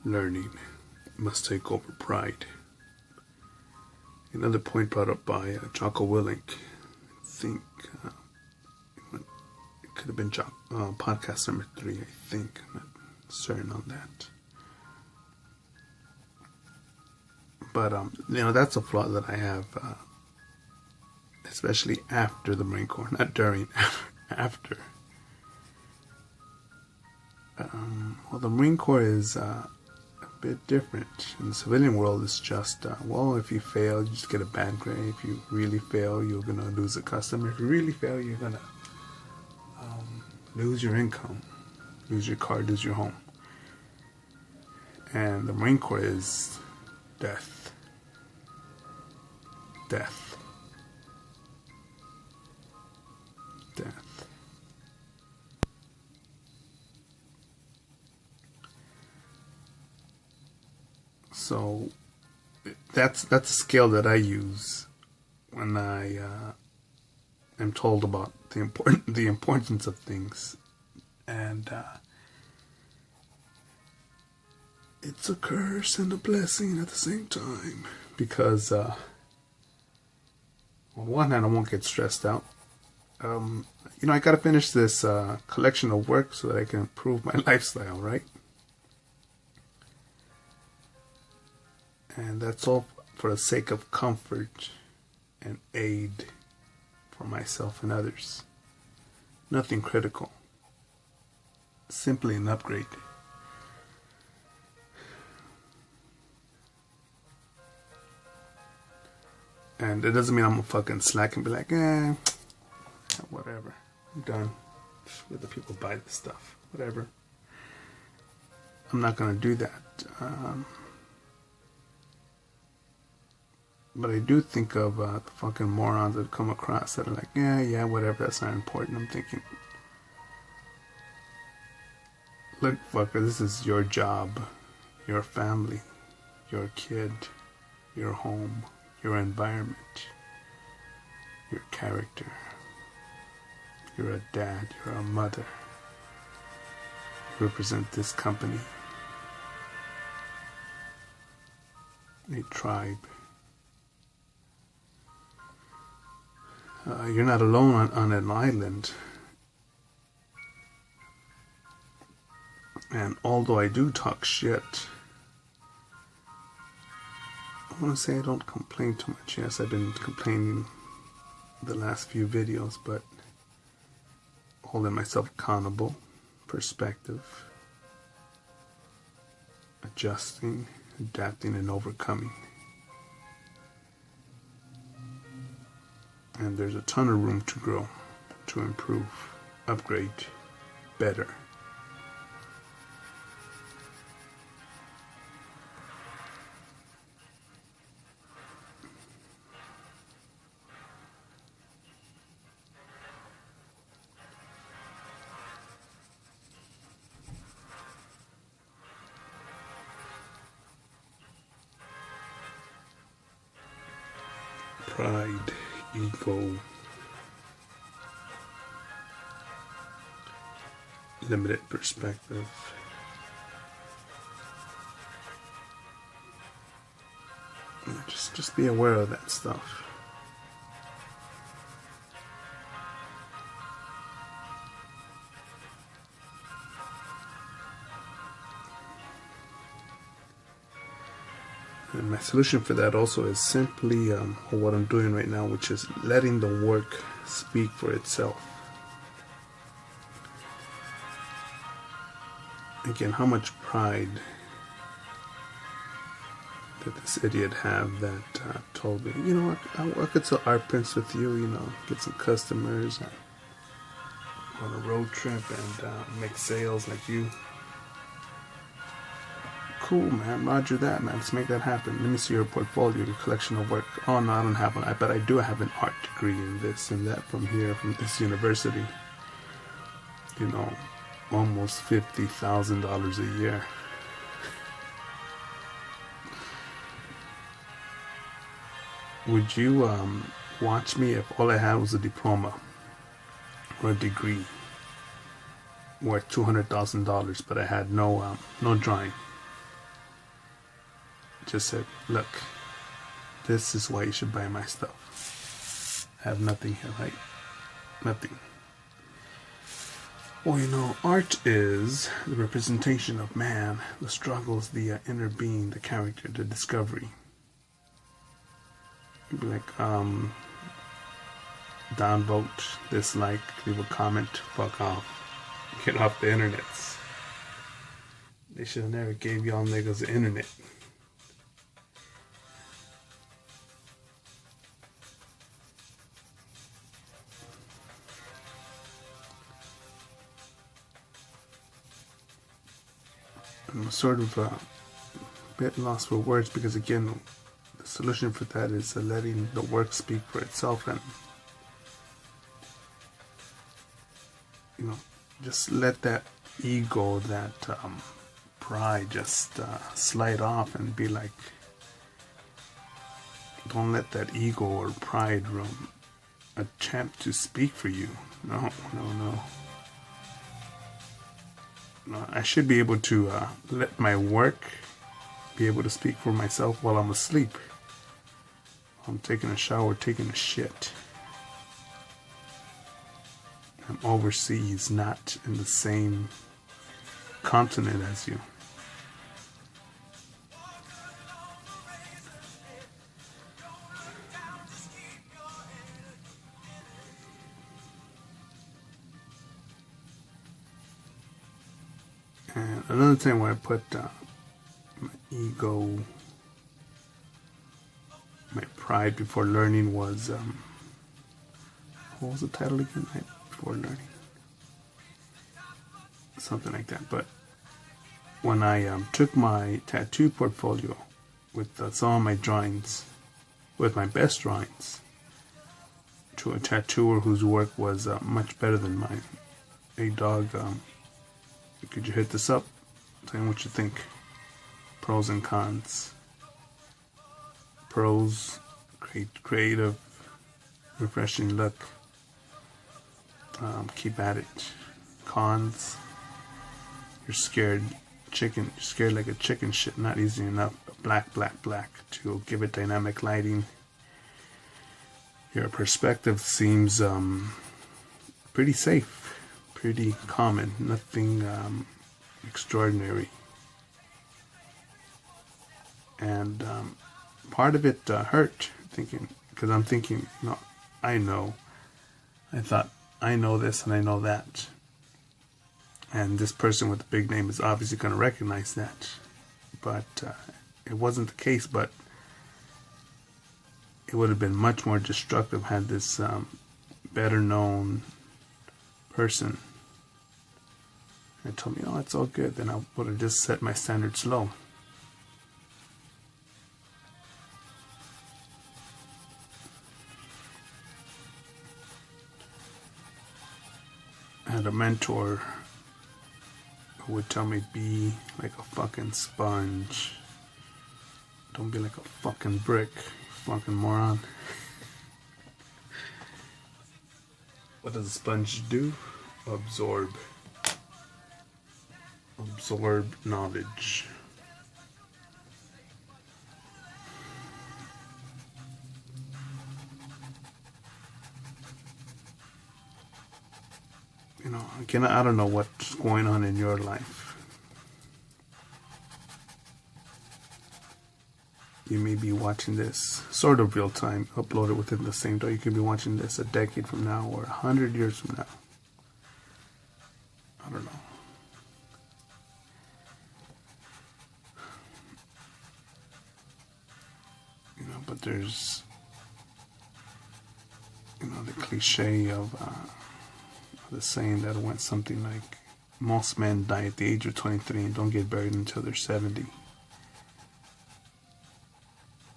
learning must take over pride. Another point brought up by Jocko Willink, I think it could have been podcast number 3, I think. I'm not certain on that. But, that's a flaw that I have, especially after the Marine Corps, not during, after. Well, the Marine Corps is a bit different. In the civilian world, it's just, if you fail, you just get a bad grade. If you really fail, you're going to lose a customer. If you really fail, you're going to lose your income, lose your car, lose your home. And the Marine Corps is death. Death. Death. So that's a scale that I use when I am told about the importance of things, and it's a curse and a blessing at the same time, because on one hand I won't get stressed out. I gotta finish this collection of work so that I can improve my lifestyle, right? And that's all for the sake of comfort and aid for myself and others. Nothing critical. Simply an upgrade. And it doesn't mean I'm gonna fucking slack and be like, whatever, I'm done. Let the people buy the stuff, whatever. I'm not gonna do that. But I do think of the fucking morons that come across that are like, yeah, whatever, that's not important. I'm thinking, look, fucker, this is your job, your family, your kid, your home, your environment, your character. You're a dad, you're a mother. You represent this company, a tribe. You're not alone on an island. And although I do talk shit, I want to say I don't complain too much. Yes, I've been complaining the last few videos, but holding myself accountable, perspective, adjusting, adapting, and overcoming. And there's a ton of room to grow, to improve, upgrade, better. Pride, ego, limited perspective, just be aware of that stuff. And my solution for that also is simply what I'm doing right now, which is letting the work speak for itself. Again, how much pride did this idiot have that told me, I could sell art prints with you, get some customers, on a road trip and make sales like you. Cool, man. Roger that, man. Let's make that happen. Let me see your portfolio, your collection of work. Oh, no, I don't have one. But I do have an art degree in this and that from this university. Almost $50,000 a year. Would you watch me if all I had was a diploma or a degree worth $200,000, but I had no drawing? just said, look, this is why you should buy my stuff. I have nothing here, right? Nothing. Well, you know, art is the representation of man, the struggles, the inner being, the character, the discovery. You'd be like, downvote, dislike, leave a comment, fuck off. Get off the internets. They should have never gave y'all niggas the internet. I'm sort of a bit lost for words because, again, the solution for that is letting the work speak for itself, and, you know, just let that ego, that pride just slide off and be like, don't let that ego or pride attempt to speak for you. No. No, I should be able to let my work be able to speak for myself while I'm asleep. I'm taking a shower, taking a shit. I'm overseas, not in the same continent as you. And another thing where I put my ego, my pride before learning was, what was the title again? Before learning? Something like that. But when I took my tattoo portfolio with some of my drawings, with my best drawings, to a tattooer whose work was much better than mine. Hey dog, could you hit this up? Tell me what you think. Pros and cons. Pros, creative, refreshing look. Keep at it. Cons, you're scared like a chicken shit, not easy enough. Black to give it dynamic lighting. Your perspective seems pretty safe, pretty common, nothing extraordinary. And part of it hurt, because I'm thinking, no, I thought I know this and I know that. And this person with the big name is obviously going to recognize that. But it wasn't the case, but it would have been much more destructive had this better known person had told me, oh, it's all good. Then I would have just set my standards low. I had a mentor who would tell me, be like a fucking sponge. Don't be like a fucking brick, fucking moron. What does a sponge do? Absorb knowledge. You know, again, I don't know what's going on in your life. You may be watching this sort of real time, uploaded within the same day. You could be watching this a decade from now or 100 years from now. I don't know. You know, but there's, you know, the cliche of the saying that went something like, most men die at the age of 23 and don't get buried until they're 70.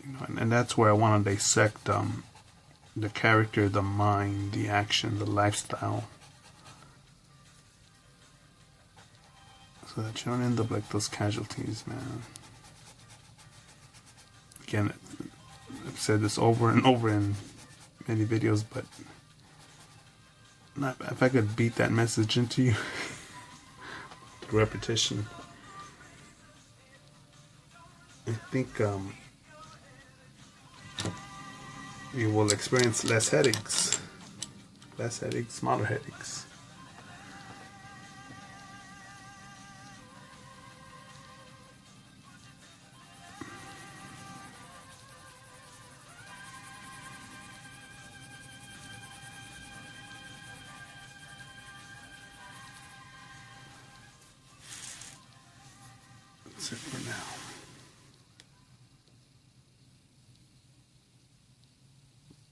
You know, and that's where I want to dissect the character, the mind, the action, the lifestyle, so that you don't end up like those casualties, man. Again, I've said this over and over in many videos, but if I could beat that message into you through repetition, I think you will experience less headaches. Less headaches, smaller headaches. That's it for now.